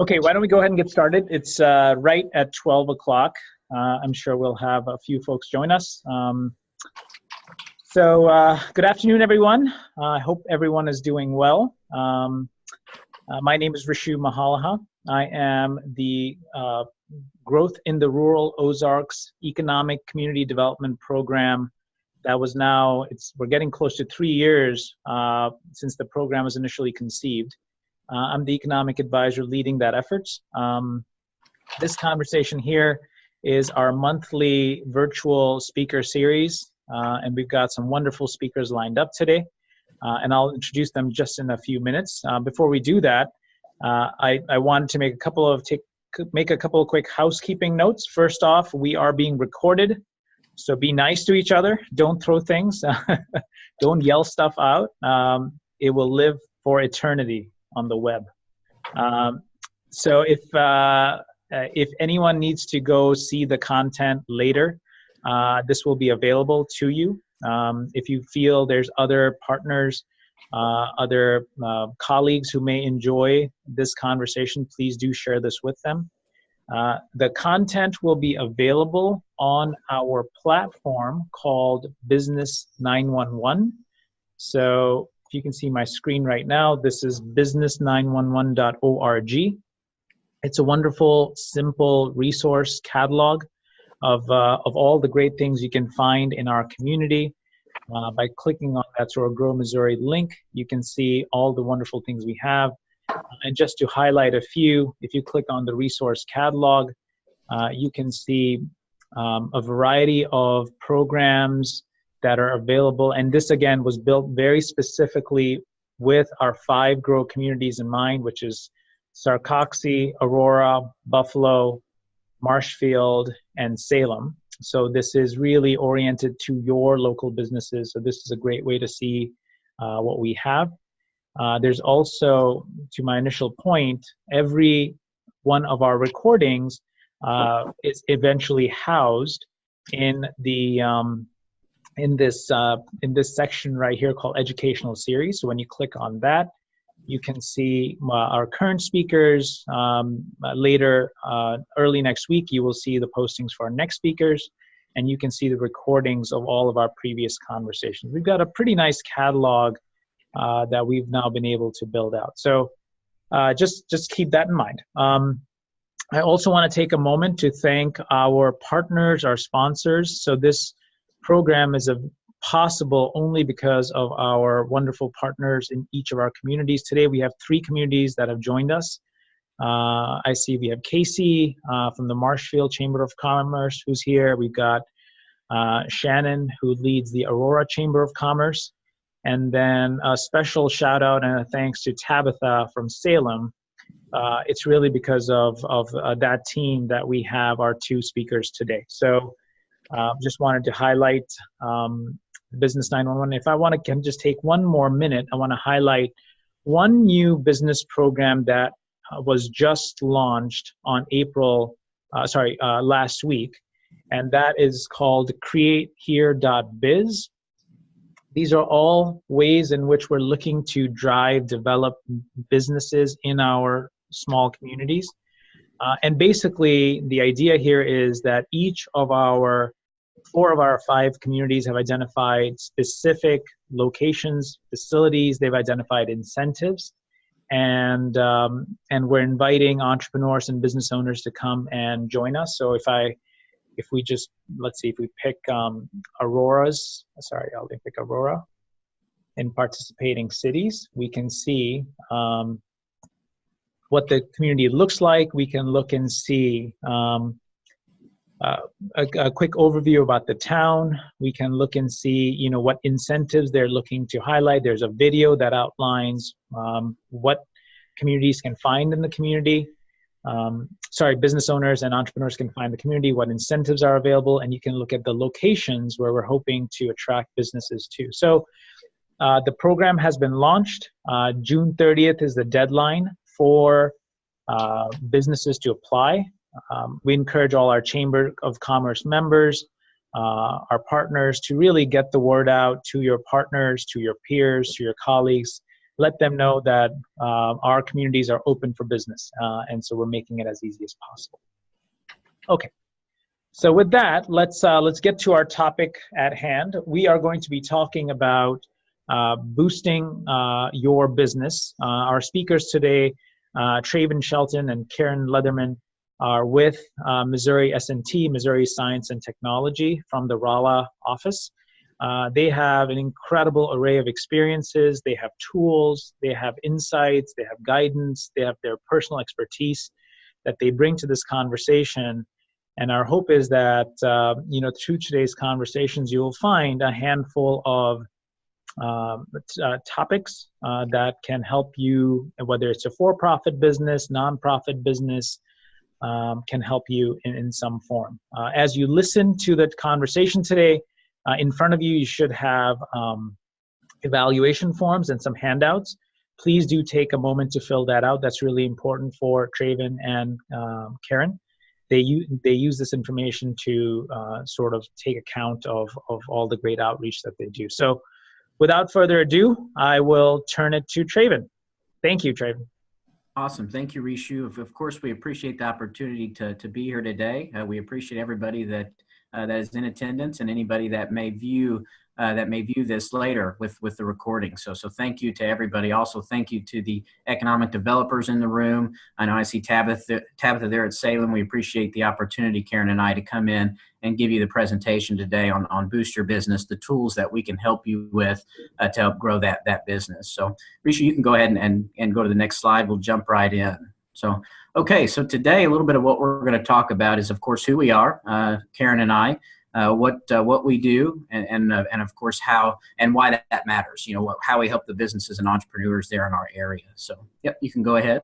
Okay, why don't we go ahead and get started? It's right at 12 o'clock. I'm sure we'll have a few folks join us. Good afternoon, everyone. I hope everyone is doing well. My name is Rishu Mahalaha. I am the Growth in the Rural Ozarks Economic Community Development Program. That was now, we're getting close to 3 years since the program was initially conceived. I'm the economic advisor leading that effort. This conversation here is our monthly virtual speaker series, and we've got some wonderful speakers lined up today, and I'll introduce them just in a few minutes. Before we do that, I wanted to make a couple of quick housekeeping notes. First off, we are being recorded, so be nice to each other. Don't throw things. Don't yell stuff out. It will live for eternity on the web. So if anyone needs to go see the content later, this will be available to you. If you feel there's other partners, other colleagues who may enjoy this conversation, please do share this with them. The content will be available on our platform called Business 911. So if you can see my screen right now, this is business911.org. It's a wonderful, simple resource catalog of all the great things you can find in our community. By clicking on that sort of Grow Missouri link, you can see all the wonderful things we have. And just to highlight a few, if you click on the resource catalog, you can see a variety of programs that are available. And this, again, was built very specifically with our 5 Grow communities in mind, which is Sarcoxie, Aurora, Buffalo, Marshfield, and Salem. So this is really oriented to your local businesses. So this is a great way to see what we have. There's also, to my initial point, every one of our recordings is eventually housed in the in this section right here called Educational Series. So when you click on that, you can see our current speakers. Later, early next week, you will see the postings for our next speakers, and you can see the recordings of all of our previous conversations. We've got a pretty nice catalog that we've now been able to build out. So just keep that in mind. I also want to take a moment to thank our partners, our sponsors. So this program is possible only because of our wonderful partners in each of our communities. Today we have 3 communities that have joined us. I see we have Casey from the Marshfield Chamber of Commerce who's here. We've got Shannon, who leads the Aurora Chamber of Commerce. And then a special shout out and a thanks to Tabitha from Salem. It's really because of that team that we have our 2 speakers today. So just wanted to highlight Business 911. If I can just take one more minute, I want to highlight one new business program that was just launched on last week, and that is called createhere.biz. These are all ways in which we're looking to develop businesses in our small communities. And basically, the idea here is that each of 4 of our 5 communities have identified specific locations, facilities, they've identified incentives, and we're inviting entrepreneurs and business owners to come and join us. So if we pick Aurora in participating cities, we can see what the community looks like. We can look and see a quick overview about the town. We can look and see, what incentives they're looking to highlight. There's a video that outlines what communities can find in the community. Business owners and entrepreneurs can find the community, what incentives are available, and you can look at the locations where we're hoping to attract businesses to. So the program has been launched. June 30th is the deadline for businesses to apply. We encourage all our Chamber of Commerce members, our partners, to really get the word out to your partners, to your peers, to your colleagues, let them know that our communities are open for business, and so we're making it as easy as possible. Okay. So with that, let's get to our topic at hand. We are going to be talking about boosting your business. Our speakers today, Travin, Shelton, and Karen Leatherman, are with Missouri S&T, Missouri Science and Technology, from the Rolla office. They have an incredible array of experiences. They have tools, they have insights, they have guidance, they have their personal expertise that they bring to this conversation. And our hope is that, through today's conversations, you will find a handful of topics that can help you, whether it's a for-profit business, nonprofit business, can help you in some form. As you listen to the conversation today, in front of you, you should have evaluation forms and some handouts. Please do take a moment to fill that out. That's really important for Travin and Karen. They use this information to sort of take account of all the great outreach that they do. So without further ado, I will turn it to Travin. Thank you, Travin. Awesome. Thank you, Rishu. Of course, we appreciate the opportunity to be here today. We appreciate everybody that is in attendance and anybody that may view this later with the recording. So thank you to everybody. Also, thank you to the economic developers in the room. I know I see Tabitha there at Salem. We appreciate the opportunity, Karen and I, to come in and give you the presentation today on Boost Your Business, the tools that we can help you with to help grow that business. So, Risha, you can go ahead and go to the next slide. We'll jump right in. So, okay, so today a little bit of what we're going to talk about is, of course, who we are, Karen and I, what we do, and of course how and why that matters. How we help the businesses and entrepreneurs there in our area. So, yep, you can go ahead.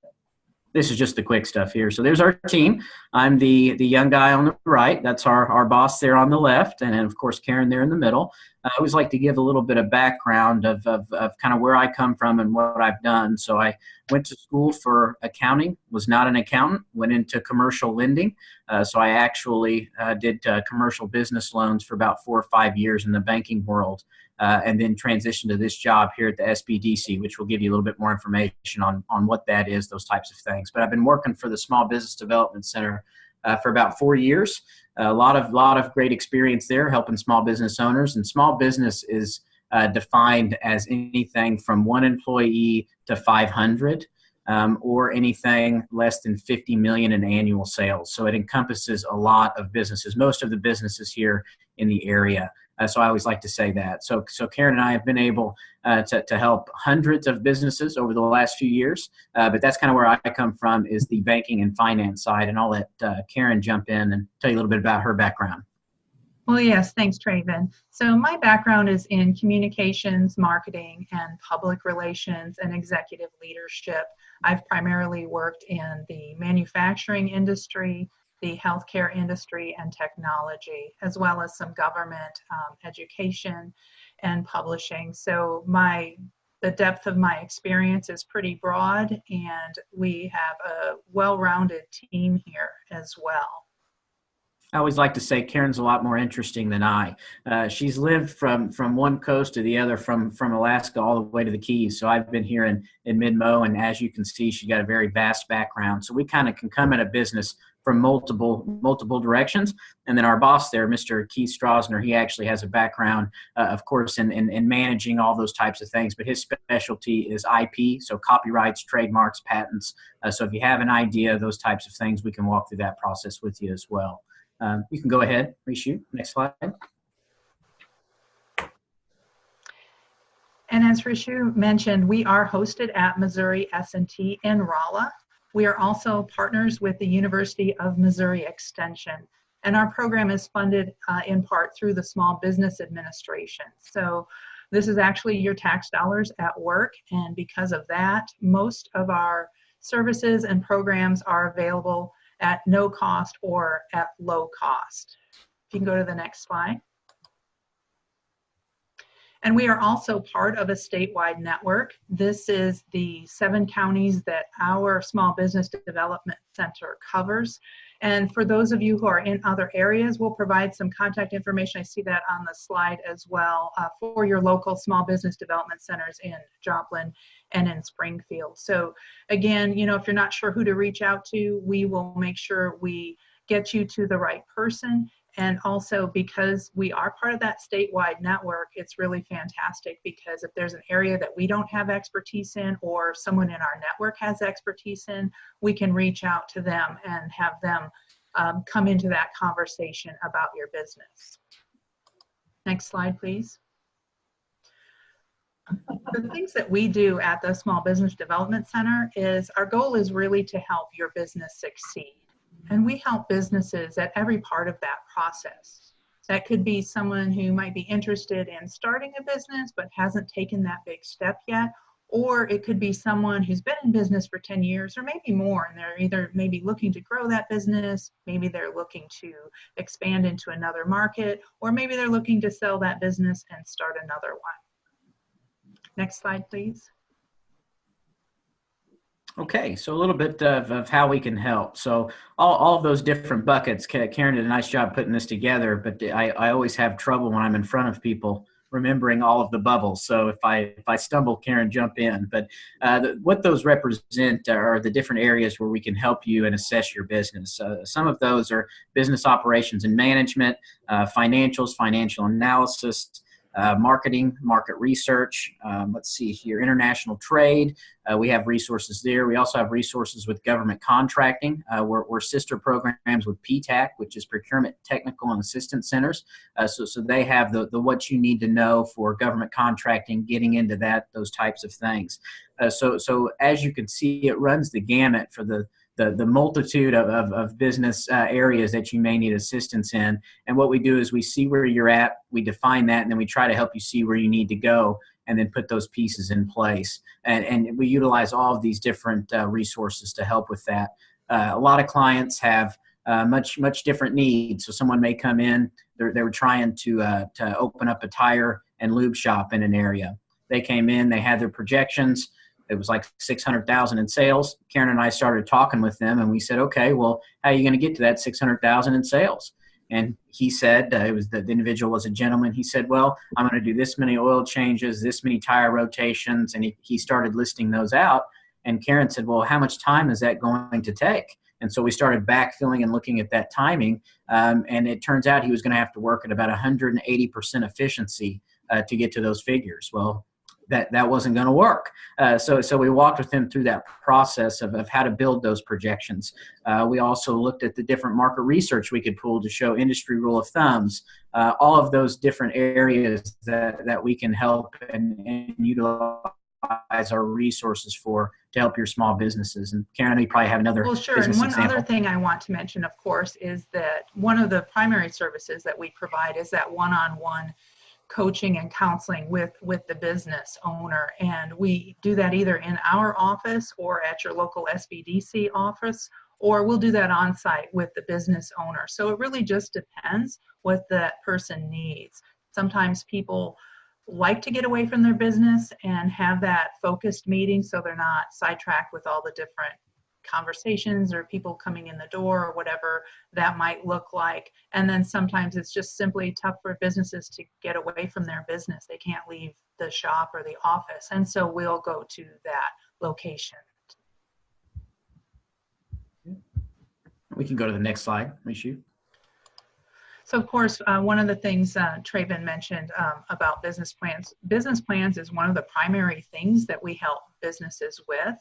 This is just the quick stuff here. So there's our team. I'm the young guy on the right. That's our boss there on the left. And then, of course, Karen there in the middle. I always like to give a little bit of background of kind of where I come from and what I've done. So I went to school for accounting, was not an accountant, went into commercial lending. So I actually did commercial business loans for about 4 or 5 years in the banking world. And then transition to this job here at the SBDC, which will give you a little bit more information on what that is, those types of things. But I've been working for the Small Business Development Center for about 4 years. A lot of great experience there helping small business owners. And small business is defined as anything from 1 employee to 500. Or anything less than 50 million in annual sales. So it encompasses a lot of businesses, most of the businesses here in the area. So I always like to say that. So Karen and I have been able to help hundreds of businesses over the last few years. But that's kind of where I come from, is the banking and finance side. And I'll let Karen jump in and tell you a little bit about her background. Well, yes, thanks, Travin. So my background is in communications, marketing, and public relations and executive leadership. I've primarily worked in the manufacturing industry, the healthcare industry, and technology, as well as some government education and publishing. So the depth of my experience is pretty broad, and we have a well-rounded team here as well. I always like to say Karen's a lot more interesting than I. She's lived from one coast to the other, from Alaska all the way to the Keys. So I've been here in Mid-Mo, and as you can see, she got a very vast background. So we kind of can come at a business from multiple directions. And then our boss there, Mr. Keith Strasner, he actually has a background, of course, in managing all those types of things. But his specialty is IP, so copyrights, trademarks, patents. So if you have an idea, those types of things, we can walk through that process with you as well. You can go ahead, reshoot. Next slide. And as Rishu mentioned, we are hosted at Missouri S&T in Rolla. We are also partners with the University of Missouri Extension, and our program is funded in part through the Small Business Administration. So this is actually your tax dollars at work, and because of that, most of our services and programs are available at no cost or at low cost. If you can go to the next slide. And we are also part of a statewide network. This is the 7 counties that our Small Business Development Center covers. And for those of you who are in other areas, we'll provide some contact information. I see that on the slide as well for your local small business development centers in Joplin and in Springfield. So again, you know, if you're not sure who to reach out to, we will make sure we get you to the right person. And also, because we are part of that statewide network, it's really fantastic, because if there's an area that we don't have expertise in, or someone in our network has expertise in, we can reach out to them and have them come into that conversation about your business. Next slide, please. The things that we do at the Small Business Development Center is, our goal is really to help your business succeed. And we help businesses at every part of that process. That could be someone who might be interested in starting a business but hasn't taken that big step yet. Or it could be someone who's been in business for 10 years or maybe more, and they're either maybe looking to grow that business, maybe they're looking to expand into another market, or maybe they're looking to sell that business and start another one. Next slide, please. Okay, so a little bit of how we can help. So all of those different buckets, Karen did a nice job putting this together, but I always have trouble when I'm in front of people remembering all of the bubbles. So if I stumble, Karen, jump in. But what those represent are the different areas where we can help you and assess your business. Some of those are business operations and management, financials, financial analysis, marketing, market research, let's see here, international trade. We have resources there. We also have resources with government contracting. We're sister programs with PTAC, which is Procurement Technical and Assistance Centers. So they have the what you need to know for government contracting, getting into those types of things. So as you can see, it runs the gamut for the multitude of business areas that you may need assistance in. And what we do is we see where you're at, we define that, and then we try to help you see where you need to go and then put those pieces in place. And we utilize all of these different resources to help with that. A lot of clients have much different needs. So someone may come in, they were trying to open up a tire and lube shop in an area. They came in, they had their projections. It was like $600,000 in sales. Karen and I started talking with them, and we said, okay, well, how are you going to get to that $600,000 in sales? And he said, it was the individual was a gentleman. He said, well, I'm going to do this many oil changes, this many tire rotations. And he started listing those out. And Karen said, well, how much time is that going to take? And so we started backfilling and looking at that timing. And it turns out he was going to have to work at about 180% efficiency to get to those figures. Well, that wasn't going to work. So we walked with him through that process of how to build those projections. We also looked at the different market research we could pull to show industry rule of thumbs, all of those different areas that we can help and utilize our resources for to help your small businesses. And Karen, I know you probably have another business example. Well, sure. And one other thing I want to mention, of course, is that one of the primary services that we provide is that one-on-one coaching and counseling with the business owner. And we do that either in our office or at your local SBDC office, or we'll do that on site with the business owner. So it really just depends what that person needs. Sometimes people like to get away from their business and have that focused meeting so they're not sidetracked with all the different conversations or people coming in the door or whatever that might look like. And then sometimes it's just simply tough for businesses to get away from their business. They can't leave the shop or the office. And so we'll go to that location. We can go to the next slide, Rishu. So of course, one of the things Travin mentioned about business plans. Business plans is one of the primary things that we help businesses with.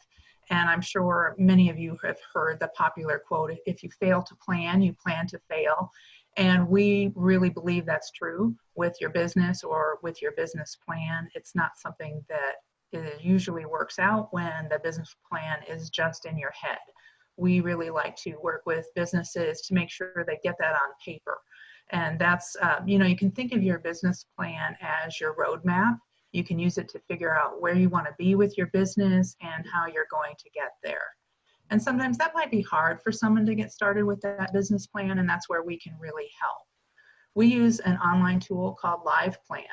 And I'm sure many of you have heard the popular quote, if you fail to plan, you plan to fail. And we really believe that's true with your business or with your business plan. It's not something that usually works out when the business plan is just in your head. We really like to work with businesses to make sure they get that on paper. And that's, you can think of your business plan as your roadmap. You can use it to figure out where you want to be with your business and how you're going to get there. And sometimes that might be hard for someone to get started with that business plan, and that's where we can really help. We use an online tool called Live Plan,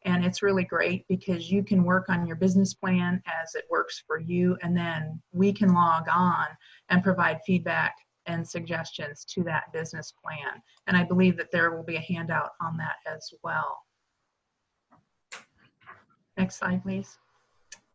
And it's really great because you can work on your business plan as it works for you, and then we can log on and provide feedback and suggestions to that business plan. And I believe that there will be a handout on that as well. Next slide, please.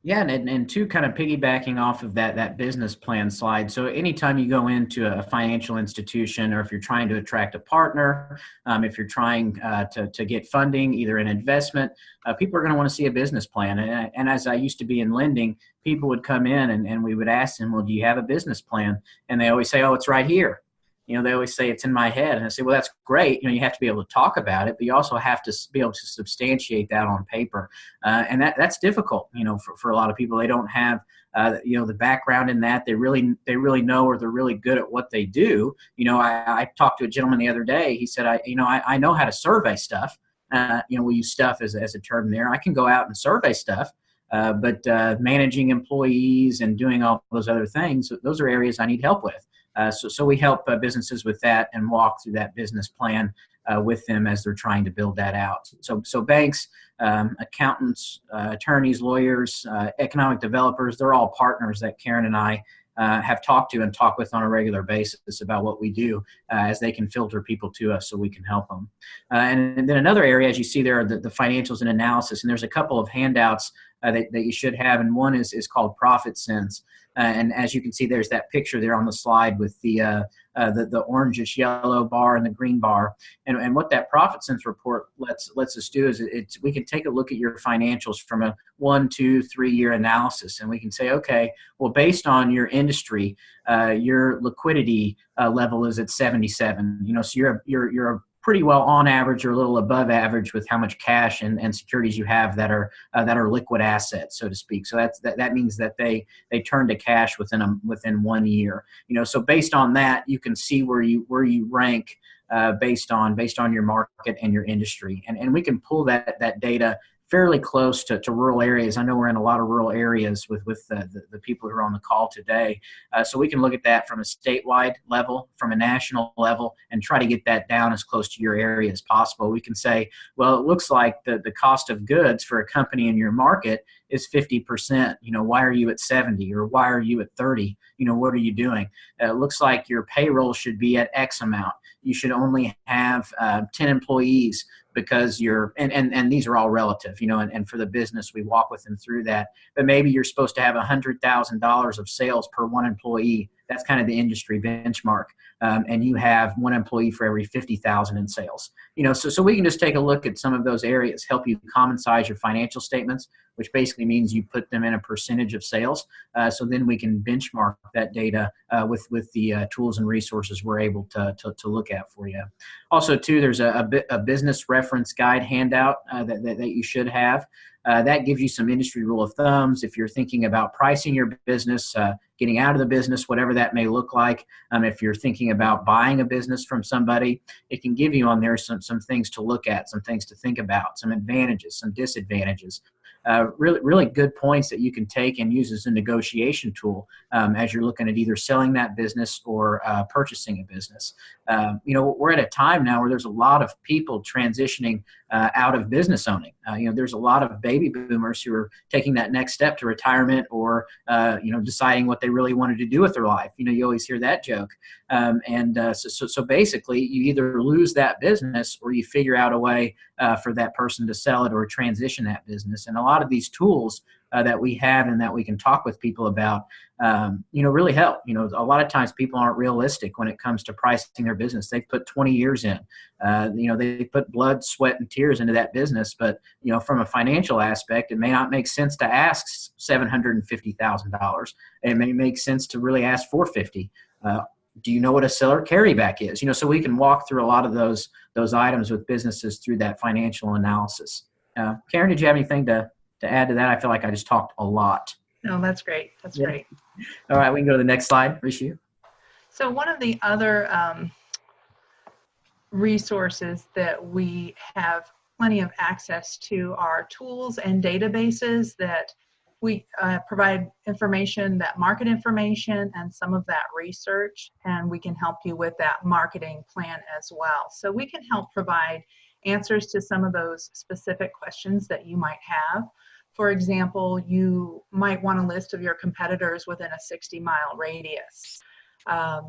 Yeah, and two, kind of piggybacking off of that business plan slide. So anytime you go into a financial institution, or if you're trying to attract a partner, if you're trying to get funding, either an investment, people are going to want to see a business plan. And as I used to be in lending, people would come in and we would ask them, well, do you have a business plan? And they always say, oh, it's right here. They always say it's in my head. And I say, well, that's great. You have to be able to talk about it, but you also have to be able to substantiate that on paper. And that's difficult, for a lot of people. They don't have, the background in that. They really know, or they're really good at what they do. I talked to a gentleman the other day. He said, I know how to survey stuff. We use stuff as a term there. I can go out and survey stuff. But managing employees and doing all those other things, those are areas I need help with. So we help businesses with that and walk through that business plan with them as they're trying to build that out. So banks, accountants, attorneys, lawyers, economic developers, they're all partners that Karen and I have talked to and talk with on a regular basis about what we do, as they can filter people to us so we can help them. And then another area, as you see there, are the financials and analysis. And there's a couple of handouts that you should have, and one is called Profit Sense. And as you can see, there's that picture there on the slide with the orangish yellow bar and the green bar. And what that Profit Sense report lets us do is we can take a look at your financials from a 1, 2, 3 year analysis, and we can say, okay, well, based on your industry, your liquidity level is at 77. So you're pretty well on average or a little above average with how much cash and securities you have that are liquid assets, so to speak. So that means that they turn to cash within 1 year. So based on that, you can see where you rank based on your market and your industry, and we can pull that data fairly close to rural areas. I know we're in a lot of rural areas with the people who are on the call today. So we can look at that from a statewide level, from a national level, and try to get that down as close to your area as possible. We can say, well, it looks like the cost of goods for a company in your market is 50%. Why are you at 70, or why are you at 30? What are you doing? It looks like your payroll should be at X amount. You should only have 10 employees, because and these are all relative, and for the business, we walk with them through that. But maybe you're supposed to have $100,000 of sales per one employee. That's kind of the industry benchmark. And you have one employee for every 50,000 in sales. So we can just take a look at some of those areas, help you common size your financial statements, which basically means you put them in a percentage of sales. So then we can benchmark that data with the tools and resources we're able to look at for you. Also, too, there's a business reference guide handout that you should have. That gives you some industry rule of thumbs if you're thinking about pricing your business, getting out of the business, whatever that may look like. If you're thinking about buying a business from somebody, it can give you on there some things to look at, some things to think about, some advantages, some disadvantages. Really good points that you can take and use as a negotiation tool as you're looking at either selling that business or purchasing a business. We're at a time now where there's a lot of people transitioning out of business owning. There's a lot of baby boomers who are taking that next step to retirement, or deciding what they really wanted to do with their life. You always hear that joke. So basically, you either lose that business, or you figure out a way for that person to sell it or transition that business. And a lot of these tools that we have and that we can talk with people about, really help. A lot of times people aren't realistic when it comes to pricing their business. They've put 20 years in. They put blood, sweat, and tears into that business. But, from a financial aspect, it may not make sense to ask $750,000. It may make sense to really ask $450,000. Do you know what a seller carryback is? So we can walk through a lot of those items with businesses through that financial analysis. Karen, did you have anything to add to that? I feel like I just talked a lot. No, that's great. That's great. All right, we can go to the next slide, Rishi. So one of the other resources that we have plenty of access to are tools and databases that we provide information, that market information, and some of that research, and we can help you with that marketing plan as well. So we can help provide answers to some of those specific questions that you might have. For example, you might want a list of your competitors within a 60-mile radius.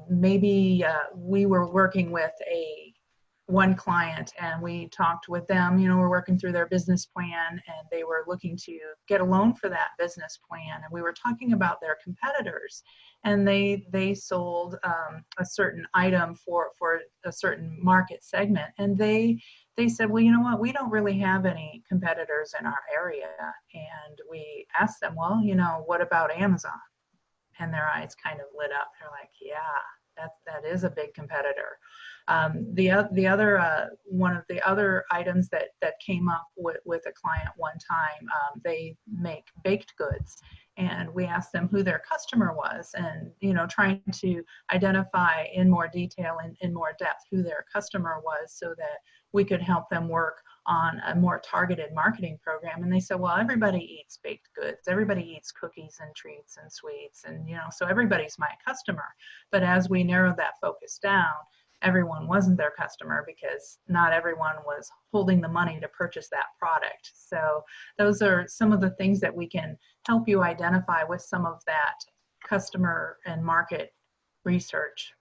Maybe we were working with one client and we talked with them, we're working through their business plan and they were looking to get a loan for that business plan. And we were talking about their competitors and they sold a certain item for a certain market segment. And they said, well, you know what, we don't really have any competitors in our area. And we asked them, well, what about Amazon? And their eyes kind of lit up. They're like, yeah, that is a big competitor. The other one of the other items that came up with a client one time, they make baked goods, and we asked them who their customer was, and trying to identify in more detail and in more depth who their customer was, so that we could help them work on a more targeted marketing program. And they said, well, everybody eats baked goods, everybody eats cookies and treats and sweets, and so everybody's my customer. But as we narrowed that focus down, everyone wasn't their customer because not everyone was holding the money to purchase that product. So those are some of the things that we can help you identify with some of that customer and market research.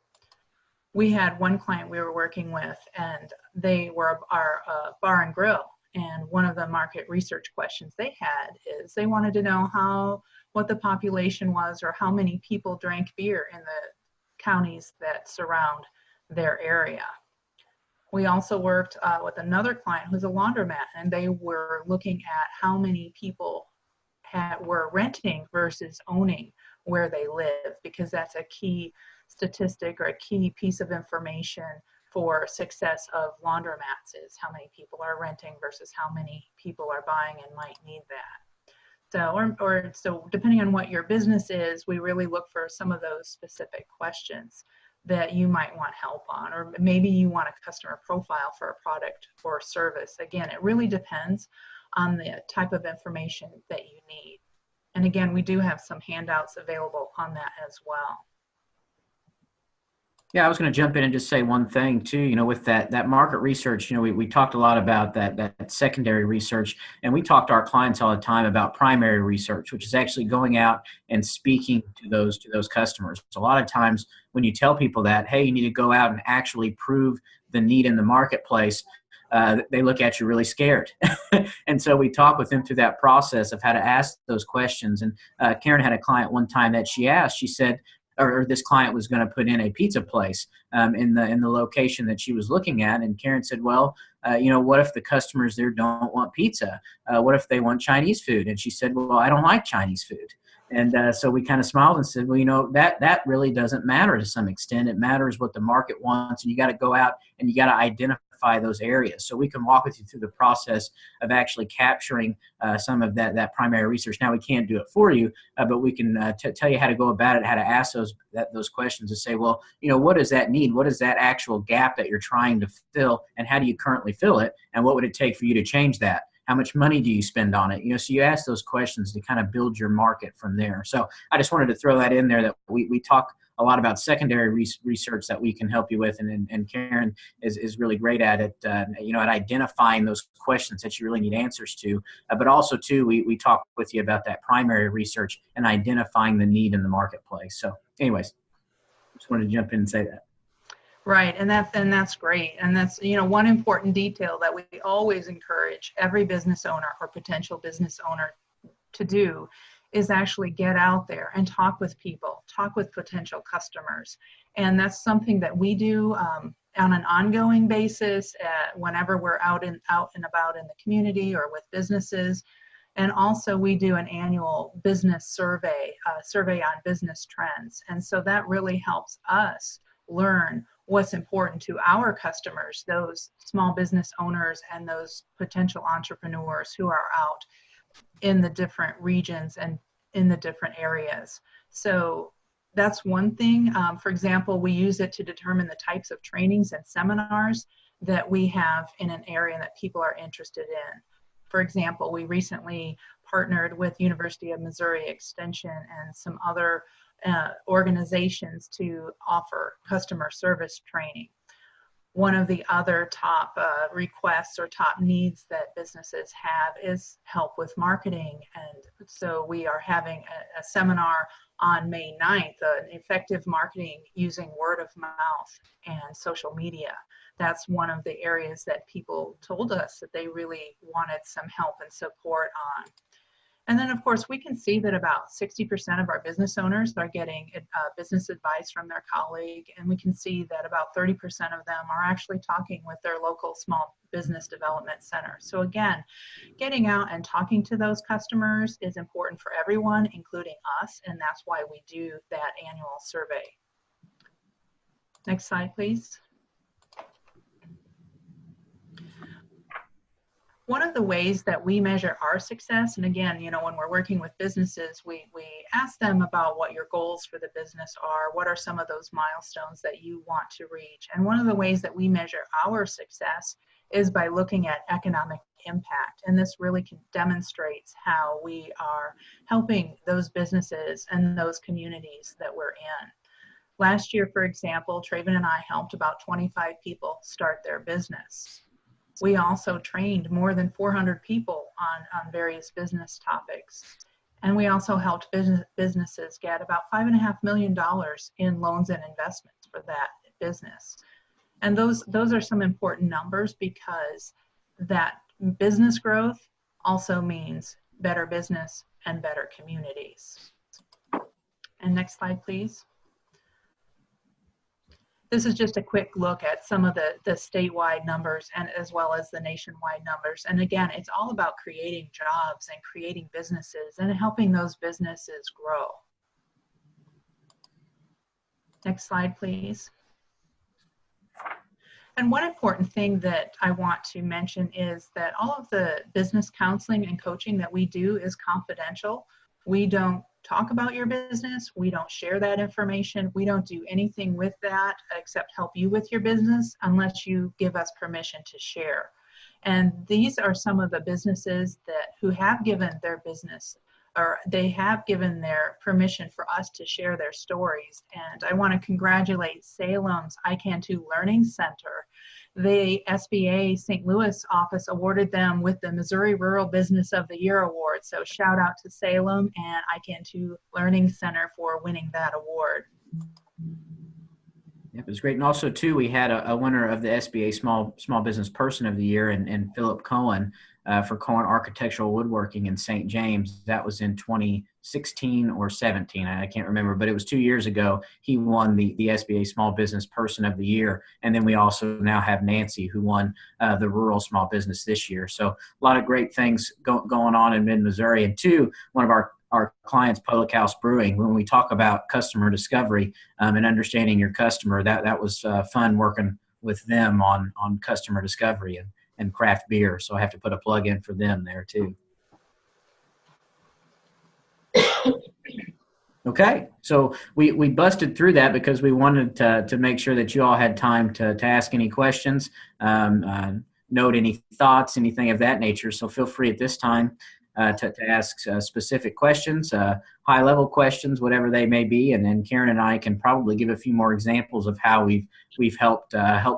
We had one client we were working with, and they were our bar and grill. And one of the market research questions they had is they wanted to know what the population was, or how many people drank beer in the counties that surround their area. We also worked with another client who's a laundromat, and they were looking at how many people were renting versus owning where they live, because that's a key statistic or a key piece of information for success of laundromats, is how many people are renting versus how many people are buying and might need that. So, so depending on what your business is, we really look for some of those specific questions that you might want help on, or maybe you want a customer profile for a product or service. Again, it really depends on the type of information that you need. And again, we do have some handouts available on that as well. Yeah, I was going to jump in and just say one thing too, with that market research, we talked a lot about that secondary research, and we talk to our clients all the time about primary research, which is actually going out and speaking to those customers. So a lot of times when you tell people that, hey, you need to go out and actually prove the need in the marketplace, they look at you really scared. And so we talk with them through that process of how to ask those questions. And Karen had a client one time that she said, or this client was going to put in a pizza place in the location that she was looking at. And Karen said, well, what if the customers there don't want pizza? What if they want Chinese food? And she said, well, I don't like Chinese food. And so we kind of smiled and said, well, that really doesn't matter to some extent. It matters what the market wants, and you got to go out and you got to identify those areas. So we can walk with you through the process of actually capturing some of that primary research. Now, we can't do it for you, but we can tell you how to go about it, how to ask those questions, and say, well, what does that need? What is that actual gap that you're trying to fill, and how do you currently fill it? And what would it take for you to change that? How much money do you spend on it? So you ask those questions to kind of build your market from there. So I just wanted to throw that in there, that we talk a lot about secondary research that we can help you with, and Karen is really great at it, at identifying those questions that you really need answers to. But also too, we talk with you about that primary research and identifying the need in the marketplace. So anyways, just wanted to jump in and say that. Right, and that's great, and that's one important detail that we always encourage every business owner or potential business owner to do is actually get out there and talk with people, talk with potential customers, and that's something that we do on an ongoing basis whenever we're out and about in the community or with businesses. And also we do an annual business survey on business trends, and so that really helps us learn what's important to our customers, those small business owners and those potential entrepreneurs who are out in the different regions and in the different areas. So that's one thing. For example, we use it to determine the types of trainings and seminars that we have in an area that people are interested in. For example, we recently partnered with University of Missouri Extension and some other organizations to offer customer service training. One of the other top requests or top needs that businesses have is help with marketing. And so we are having a seminar on May 9th, effective marketing using word of mouth and social media. That's one of the areas that people told us that they really wanted some help and support on. And then, of course, we can see that about 60% of our business owners are getting business advice from their colleague, and we can see that about 30% of them are actually talking with their local small business development center. So again, getting out and talking to those customers is important for everyone, including us, and that's why we do that annual survey. Next slide, please. One of the ways that we measure our success, and again, you know, when we're working with businesses, we ask them about what your goals for the business are, what are some of those milestones that you want to reach. And one of the ways that we measure our success is by looking at economic impact. And this really demonstrates how we are helping those businesses and those communities that we're in. Last year, for example, Travin and I helped about 25 people start their business. We also trained more than 400 people on various business topics. And we also helped businesses get about $5.5 million in loans and investments for that business. And those are some important numbers, because that business growth also means better business and better communities. And next slide, please. This is just a quick look at some of the statewide numbers and as well as the nationwide numbers. And again, it's all about creating jobs and creating businesses and helping those businesses grow. Next slide, please. And one important thing that I want to mention is that all of the business counseling and coaching that we do is confidential. We don't talk about your business. We don't share that information. We don't do anything with that except help you with your business unless you give us permission to share. And these are some of the businesses who have given their business, or they have given their permission for us to share their stories. And I want to congratulate Salem's I Can Too Learning Center. The SBA St. Louis office awarded them with the Missouri Rural Business of the Year award. So shout out to Salem and I Can Too Learning Center for winning that award. Yep, it was great. And also, too, we had a winner of the SBA Small Business Person of the Year, and Philip Cohen for Cohen Architectural Woodworking in St. James. That was in 2016 or 17. I can't remember, but it was 2 years ago. He won the SBA Small Business Person of the Year. And then we also now have Nancy, who won the Rural Small Business this year. So a lot of great things going on in mid-Missouri. And two, one of our clients, Public House Brewing, when we talk about customer discovery and understanding your customer, that was fun working with them on customer discovery and craft beer. So I have to put a plug in for them there too. Okay, so we busted through that because we wanted to make sure that you all had time to ask any questions, note any thoughts, anything of that nature. So feel free at this time to ask specific questions, high-level questions, whatever they may be, and then Karen and I can probably give a few more examples of how we've helped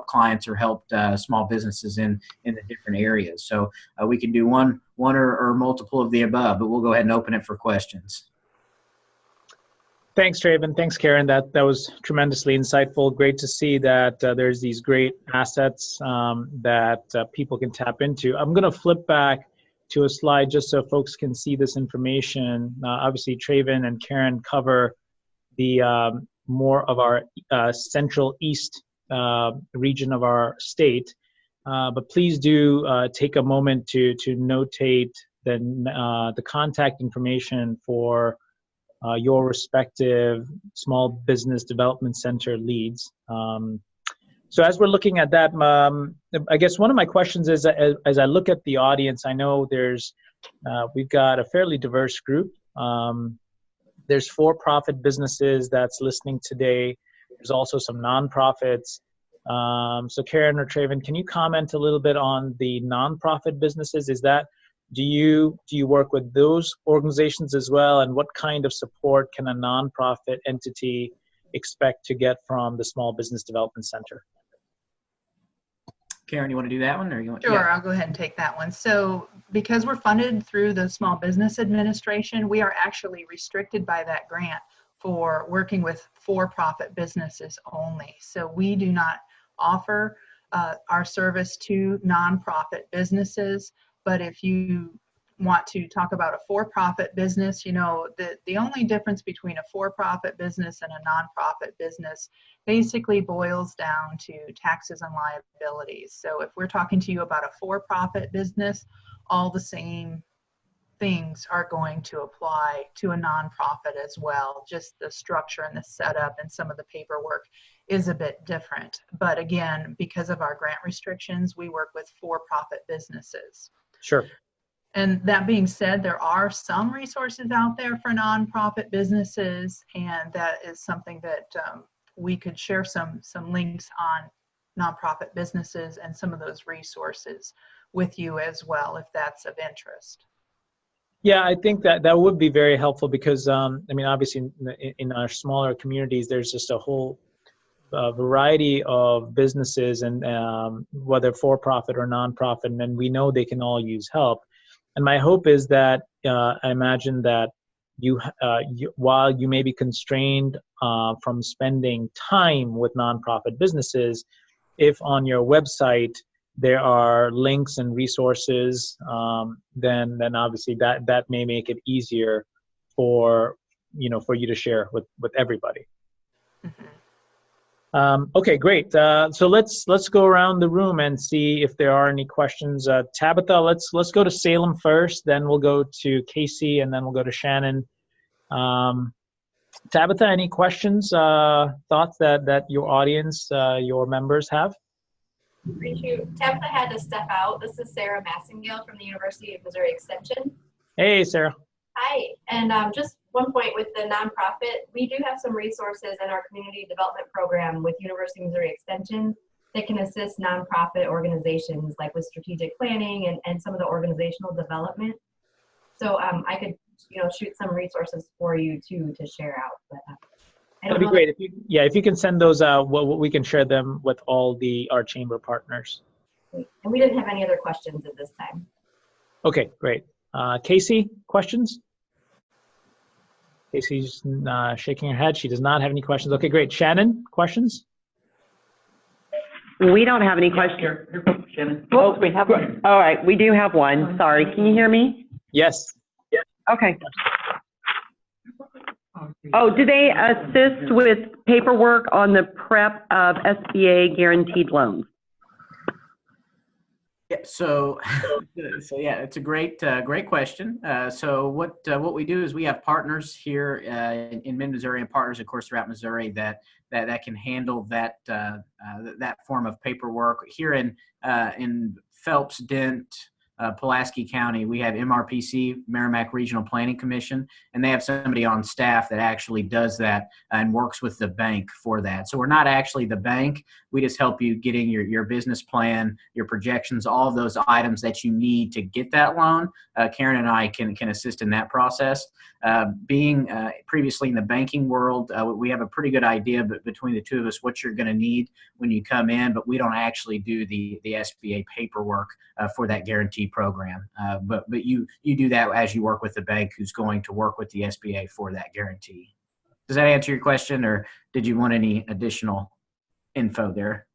clients or helped small businesses in the different areas. So we can do one or multiple of the above, but we'll go ahead and open it for questions. Thanks, Travin. Thanks, Karen. That was tremendously insightful. Great to see that there's these great assets that people can tap into. I'm going to flip back to a slide just so folks can see this information. Obviously, Travin and Karen cover the more of our central east region of our state, but please do take a moment to notate the contact information for your respective small business development center leads. So as we're looking at that, I guess one of my questions is, as I look at the audience, I know we've got a fairly diverse group. There's for-profit businesses that's listening today. There's also some nonprofits. So Karen or Travin, can you comment a little bit on the nonprofit businesses? Do you work with those organizations as well? And what kind of support can a nonprofit entity expect to get from the Small Business Development Center? Karen, you want to do that one, or you want? Sure, Yeah. I'll go ahead and take that one. So because we're funded through the Small Business Administration, we are actually restricted by that grant for working with for-profit businesses only. So we do not offer our service to nonprofit businesses, but if you want to talk about a for-profit business, you know, the only difference between a for-profit business and a nonprofit business basically boils down to taxes and liabilities. So if we're talking to you about a for-profit business, all the same things are going to apply to a nonprofit as well. Just the structure and the setup and some of the paperwork is a bit different. But again, because of our grant restrictions, we work with for-profit businesses. Sure. And that being said, there are some resources out there for nonprofit businesses, and that is something that we could share some links on nonprofit businesses and some of those resources with you as well, if that's of interest. Yeah, I think that would be very helpful because, I mean, obviously in our smaller communities, there's just a whole variety of businesses, and whether for-profit or nonprofit, and then we know they can all use help. And my hope is that I imagine that you while you may be constrained from spending time with nonprofit businesses, if on your website there are links and resources, then obviously that may make it easier for you to share with everybody. Mm-hmm. Okay, great. So let's go around the room and see if there are any questions. Tabitha, let's go to Salem first, then we'll go to Casey, and then we'll go to Shannon. Tabitha, any questions, thoughts that your audience, your members have? Tabitha had to step out. This is Sarah Massingale from the University of Missouri Extension. Hey, Sarah. Hi, and just one point with the nonprofit, we do have some resources in our community development program with University of Missouri Extension that can assist nonprofit organizations like with strategic planning and some of the organizational development. So I could shoot some resources for you too to share out. But that'd be great. If you can send those out, we can share them with all our chamber partners. And we didn't have any other questions at this time. Okay, great. Casey, questions? Casey's shaking her head. She does not have any questions. Okay, great. Shannon, questions? We don't have any questions. Here, Shannon. Oh, we have one. All right, we do have one. Sorry, can you hear me? Yes. Okay. Oh, do they assist with paperwork on the prep of SBA guaranteed loans? Yeah, so yeah, it's a great question. So what we do is we have partners here in mid-Missouri and partners, of course, throughout Missouri that can handle that form of paperwork. Here in Phelps, Dent, Pulaski County, we have MRPC, Merrimack Regional Planning Commission, and they have somebody on staff that actually does that and works with the bank for that. So we're not actually the bank. We just help you getting your business plan, your projections, all of those items that you need to get that loan. Karen and I can assist in that process. Being previously in the banking world, we have a pretty good idea, but between the two of us, what you're going to need when you come in, but we don't actually do the SBA paperwork for that guarantee program. But you do that as you work with the bank who's going to work with the SBA for that guarantee. Does that answer your question, or did you want any additional info there?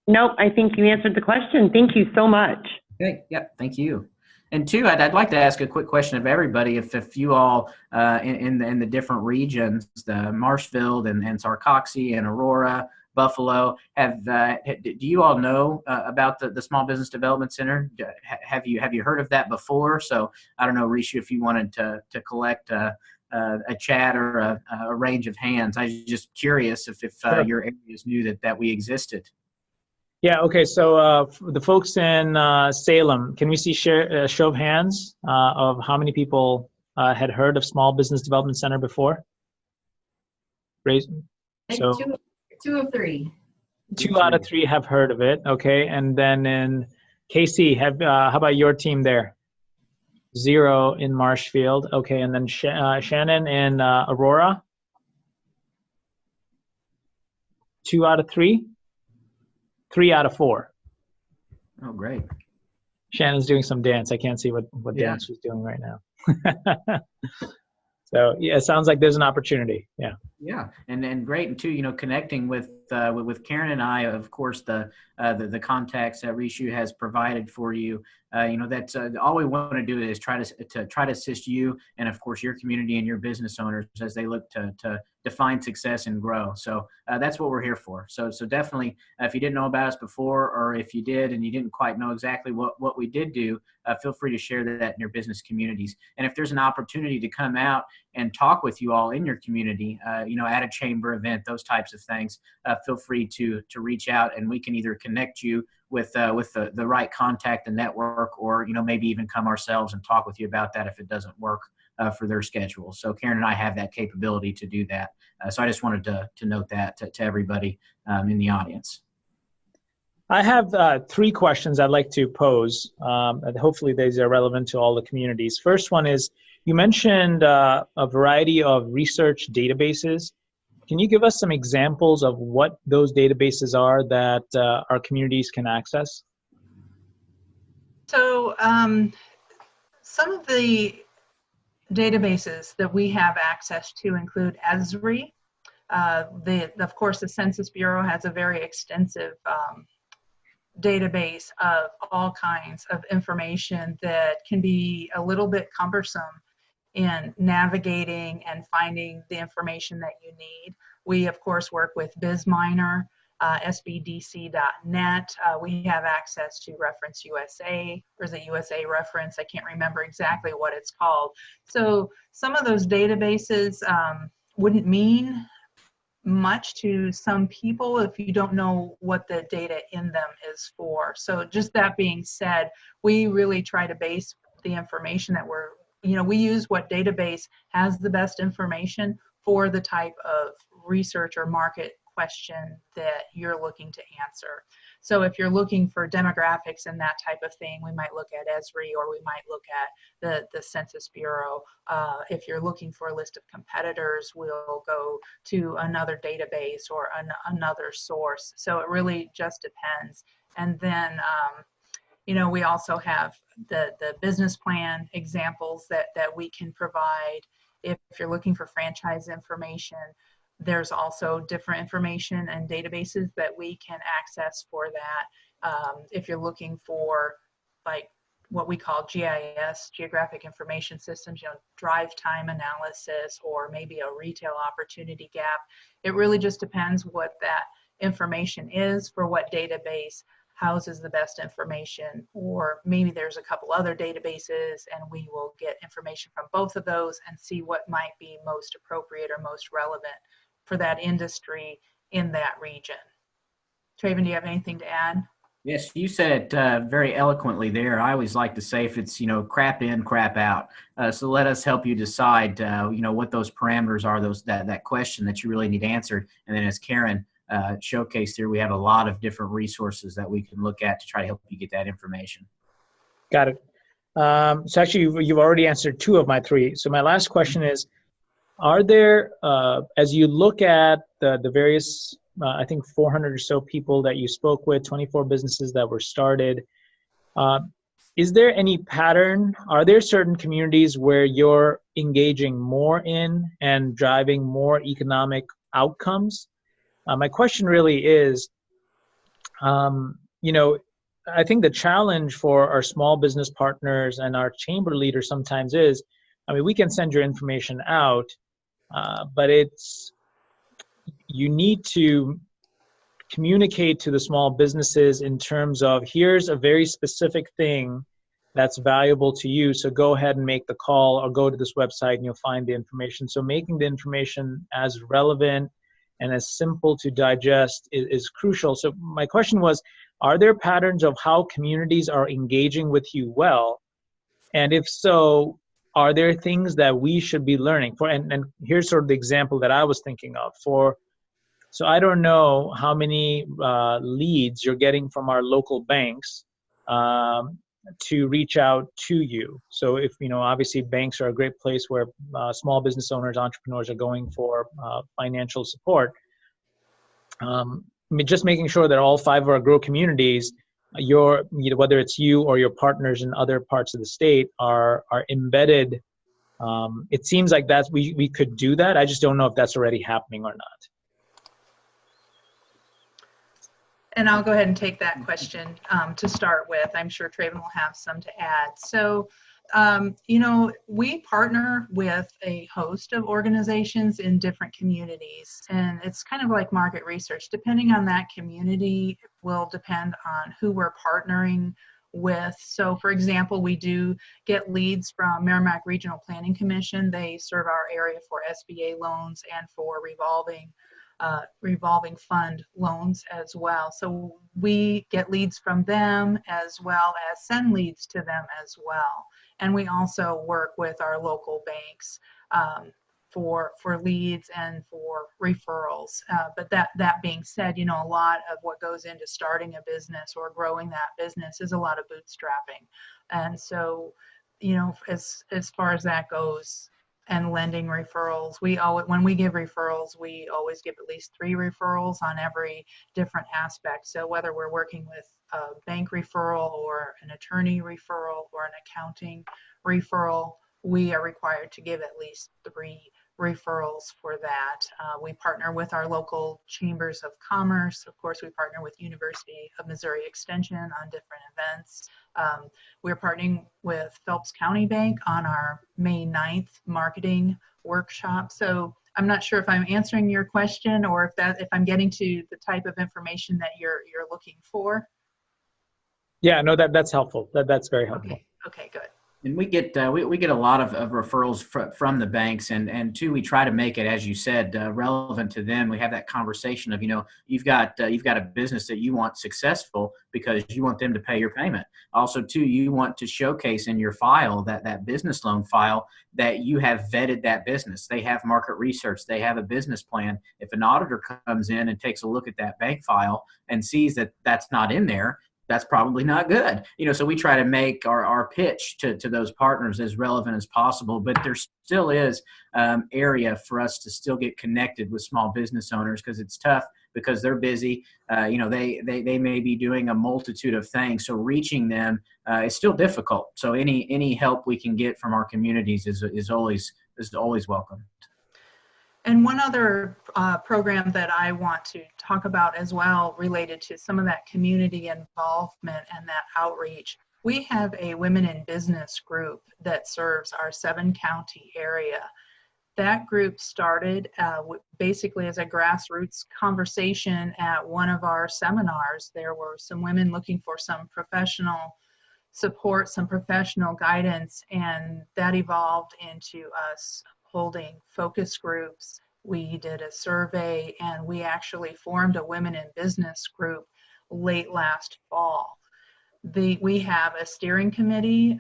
Nope, I think you answered the question. Thank you so much. Okay, yep, thank you. And two, I'd like to ask a quick question of everybody. If you all in the different regions, the Marshfield and Sarcoxie and Aurora, Buffalo, do you all know about the Small Business Development Center? Have you heard of that before? So I don't know, Rishu, if you wanted to collect a chat or a range of hands. I was just curious if Sure. your areas knew that we existed. Yeah, okay, so the folks in Salem, can we see show of hands of how many people had heard of Small Business Development Center before? Raise. So Two of three. 2 out of 3 have heard of it, okay, and then in KC, how about your team there? 0 in Marshfield, okay, and then Shannon in Aurora? 2 out of 3? 3 out of 4. Oh, great. Shannon's doing some dance. I can't see what Yeah. dance she's doing right now. So yeah, it sounds like there's an opportunity. Yeah. Yeah, and great, and too, connecting with Karen and I, of course, the contacts that Rishu has provided for you. That's all we want to do is try to assist you, and of course your community and your business owners as they look to define success and grow. So that's what we're here for. So definitely, if you didn't know about us before, or if you did and you didn't quite know exactly what we did do, feel free to share that in your business communities. And if there's an opportunity to come out and talk with you all in your community, at a chamber event, those types of things, feel free to reach out, and we can either connect you with the right contact and network, or maybe even come ourselves and talk with you about that if it doesn't work for their schedule. So Karen and I have that capability to do that. So I just wanted to note that to everybody in the audience. I have 3 questions I'd like to pose, and hopefully these are relevant to all the communities. First one is, you mentioned a variety of research databases. Can you give us some examples of what those databases are that our communities can access? So some of the databases that we have access to include ESRI. Of course, the Census Bureau has a very extensive database of all kinds of information that can be a little bit cumbersome in navigating and finding the information that you need. We, of course, work with BizMiner, sbdc.net. We have access to Reference USA, or is it USA Reference? I can't remember exactly what it's called. So some of those databases wouldn't mean much to some people if you don't know what the data in them is for. So just that being said, we really try to base the information that we use what database has the best information for the type of research or market question that you're looking to answer. So if you're looking for demographics and that type of thing, we might look at ESRI, or we might look at the Census Bureau. If you're looking for a list of competitors, we'll go to another database or another source. So it really just depends. And then we also have the business plan examples that we can provide. If you're looking for franchise information, there's also different information and databases that we can access for that. If you're looking for like what we call GIS, Geographic Information Systems, drive time analysis, or maybe a retail opportunity gap, it really just depends what that information is for what database houses the best information, or maybe there's a couple other databases and we will get information from both of those and see what might be most appropriate or most relevant for that industry in that region. Travin, do you have anything to add? Yes, you said it very eloquently there. I always like to say, if it's, crap in, crap out. So let us help you decide, what those parameters are, that question that you really need answered. And then as Karen showcased here, we have a lot of different resources that we can look at to try to help you get that information. Got it. So actually, you've already answered 2 of my 3. So my last question is, are there, as you look at the various, I think 400 or so people that you spoke with, 24 businesses that were started, is there any pattern? Are there certain communities where you're engaging more in and driving more economic outcomes? My question really is, I think the challenge for our small business partners and our chamber leaders sometimes is, we can send your information out, but you need to communicate to the small businesses in terms of, here's a very specific thing that's valuable to you, so go ahead and make the call, or go to this website and you'll find the information. So making the information as relevant and as simple to digest is crucial. So my question was, are there patterns of how communities are engaging with you well? And if so, are there things that we should be learning for? And here's sort of the example that I was thinking of. So I don't know how many leads you're getting from our local banks to reach out to you. So if, obviously banks are a great place where small business owners, entrepreneurs are going for financial support. Just making sure that all 5 of our Grow communities whether it's you or your partners in other parts of the state are embedded. It seems like we could do that. I just don't know if that's already happening or not. And I'll go ahead and take that question to start with. I'm sure Travin will have some to add. So, we partner with a host of organizations in different communities, and it's kind of like market research. Depending on that community will depend on who we're partnering with. So, for example, we do get leads from Merrimack Regional Planning Commission. They serve our area for SBA loans and for revolving fund loans as well. So we get leads from them as well as send leads to them as well. And we also work with our local banks for leads and for referrals. But that being said, a lot of what goes into starting a business or growing that business is a lot of bootstrapping. And so, as far as that goes, and lending referrals, when we give referrals, we always give at least 3 referrals on every different aspect. So whether we're working with a bank referral or an attorney referral or an accounting referral, we are required to give at least 3 referrals for that. We partner with our local chambers of commerce. Of course, we partner with University of Missouri Extension on different events. We're partnering with Phelps County Bank on our May 9th marketing workshop. So I'm not sure if I'm answering your question or if I'm getting to the type of information that you're looking for. Yeah, no, that's helpful. That's very helpful. Okay, good. And we get a lot of referrals from the banks, and two, we try to make it, as you said, relevant to them. We have that conversation of, you've got a business that you want successful because you want them to pay your payment. Also, two, you want to showcase in your file, that business loan file, that you have vetted that business. They have market research. They have a business plan. If an auditor comes in and takes a look at that bank file and sees that that's not in there, that's probably not good. So we try to make our pitch to those partners as relevant as possible, but there still is area for us to still get connected with small business owners, because it's tough because they're busy. They may be doing a multitude of things. So reaching them is still difficult. So any help we can get from our communities is always welcome. And one other program that I want to talk about as well, related to some of that community involvement and that outreach, we have a women in business group that serves our 7-county area. That group started basically as a grassroots conversation at one of our seminars. There were some women looking for some professional support, some professional guidance, and that evolved into us holding focus groups. We did a survey, and we actually formed a women in business group late last fall. We have a steering committee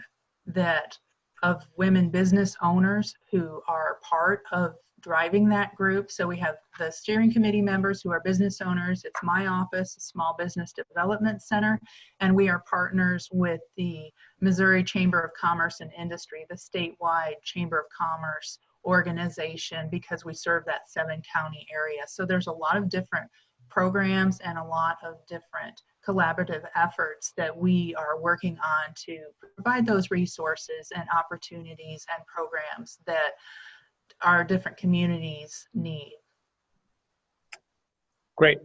of women business owners who are part of driving that group. So we have the steering committee members who are business owners. It's my office, the Small Business Development Center, and we are partners with the Missouri Chamber of Commerce and Industry, the statewide Chamber of Commerce organization, because we serve that 7-county area. So there's a lot of different programs and a lot of different collaborative efforts that we are working on to provide those resources and opportunities and programs that our different communities need. Great.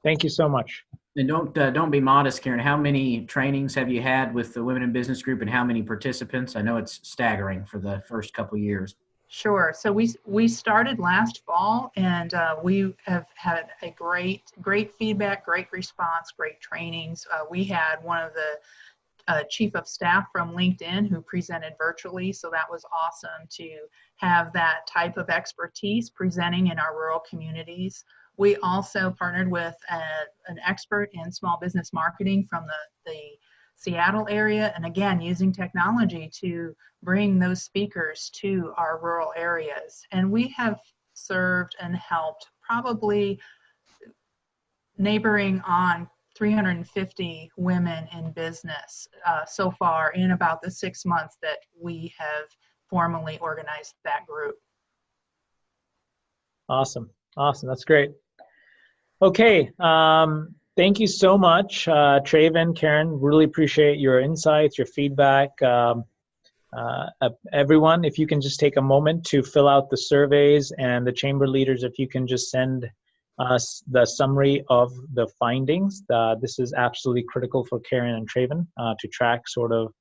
Thank you so much. And don't be modest, Karen. How many trainings have you had with the Women in Business Group, and how many participants? I know it's staggering for the first couple of years. Sure. So we started last fall, and we have had a great feedback, great response, great trainings. We had one of the chief of staff from LinkedIn who presented virtually, so that was awesome to have that type of expertise presenting in our rural communities. We also partnered with an expert in small business marketing from the Seattle area, and again, using technology to bring those speakers to our rural areas. And we have served and helped probably neighboring on 350 women in business so far in about the 6 months that we have formally organized that group. Awesome. That's great. Okay. Thank you so much, Travin, Karen. Really appreciate your insights, your feedback. Everyone, if you can just take a moment to fill out the surveys, and the chamber leaders, if you can just send us the summary of the findings. This is absolutely critical for Karen and Travin to track sort of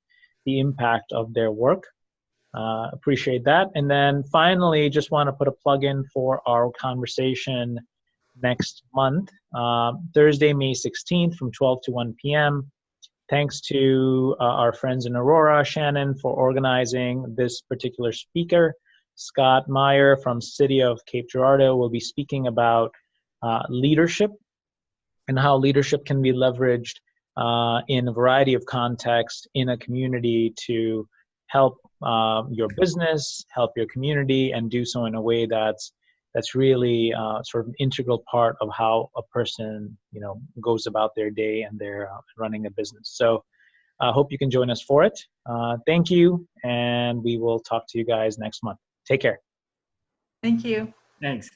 the impact of their work. Appreciate that. And then finally, just want to put a plug in for our conversation next month, Thursday, May 16th from 12 to 1 p.m. Thanks to our friends in Aurora, Shannon, for organizing this particular speaker. Scott Meyer from City of Cape Girardeau will be speaking about leadership and how leadership can be leveraged in a variety of contexts in a community to help your business, help your community, and do so in a way that's really sort of an integral part of how a person, goes about their day and they're running a business. So I hope you can join us for it. Thank you, and we will talk to you guys next month. Take care. Thank you. Thanks.